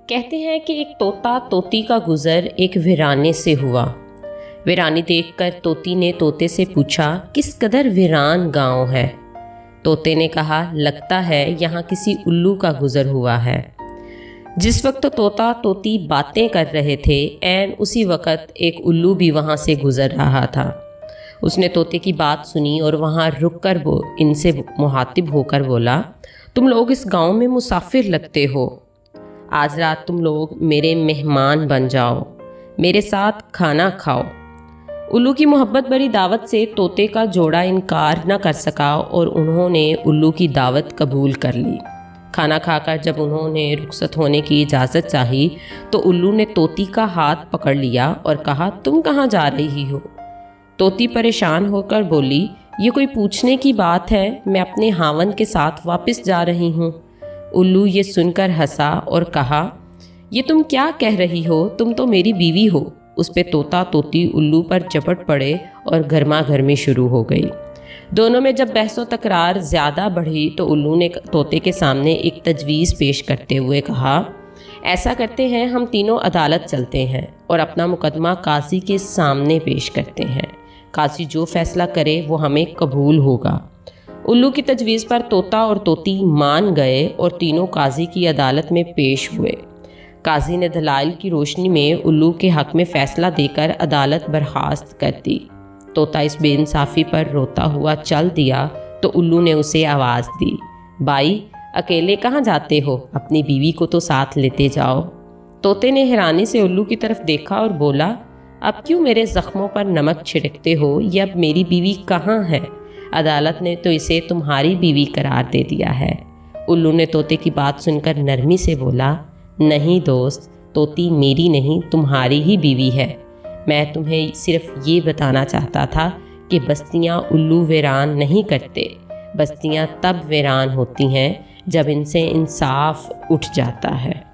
کہتے ہیں کہ ایک طوطا طوطی کا گزر ایک ویرانے سے ہوا۔ ویرانی دیکھ کر طوطی نے طوطے سے پوچھا، کس قدر ویران گاؤں ہے؟ طوطے نے کہا، لگتا ہے یہاں کسی الو کا گزر ہوا ہے۔ جس وقت طوطا طوطی باتیں کر رہے تھے، عین اسی وقت ایک الو بھی وہاں سے گزر رہا تھا۔ اس نے طوطے کی بات سنی اور وہاں رک کر ان سے مخاطب ہو کر بولا، تم لوگ اس گاؤں میں مسافر لگتے ہو، آج رات تم لوگ میرے مہمان بن جاؤ، میرے ساتھ کھانا کھاؤ۔ الو کی محبت بھری دعوت سے طوطے کا جوڑا انکار نہ کر سکا اور انہوں نے الو کی دعوت قبول کر لی۔ کھانا کھا کر جب انہوں نے رخصت ہونے کی اجازت چاہی تو الو نے طوطی کا ہاتھ پکڑ لیا اور کہا، تم کہاں جا رہی ہو؟ طوطی پریشان ہو کر بولی، یہ کوئی پوچھنے کی بات ہے، میں اپنے خاوند کے ساتھ واپس جا رہی ہوں۔ الو یہ سن کر ہنسا اور کہا، یہ تم کیا کہہ رہی ہو، تم تو میری بیوی ہو۔ اس پہ طوطا طوطی الو پر چپٹ پڑے اور گرما گرمی شروع ہو گئی۔ دونوں میں جب بحث و تکرار زیادہ بڑھی تو الو نے طوطے کے سامنے ایک تجویز پیش کرتے ہوئے کہا، ایسا کرتے ہیں، ہم تینوں عدالت چلتے ہیں اور اپنا مقدمہ قاضی کے سامنے پیش کرتے ہیں، قاضی جو فیصلہ کرے وہ ہمیں قبول ہوگا۔ الو کی تجویز پر طوطا اور طوطی مان گئے اور تینوں قاضی کی عدالت میں پیش ہوئے۔ قاضی نے دلائل کی روشنی میں الو کے حق میں فیصلہ دے کر عدالت برخاست کر دی۔ طوطا اس بے انصافی پر روتا ہوا چل دیا تو الو نے اسے آواز دی، بھائی اکیلے کہاں جاتے ہو، اپنی بیوی کو تو ساتھ لیتے جاؤ۔ طوطے نے حیرانی سے الو کی طرف دیکھا اور بولا، اب کیوں میرے زخموں پر نمک چھڑکتے ہو، یہ اب میری بیوی کہاں ہے؟ عدالت نے تو اسے تمہاری بیوی قرار دے دیا ہے۔ الو نے طوطے کی بات سن کر نرمی سے بولا، نہیں دوست، طوطی میری نہیں تمہاری ہی بیوی ہے۔ میں تمہیں صرف یہ بتانا چاہتا تھا کہ بستیاں الو ویران نہیں کرتے، بستیاں تب ویران ہوتی ہیں جب ان سے انصاف اٹھ جاتا ہے۔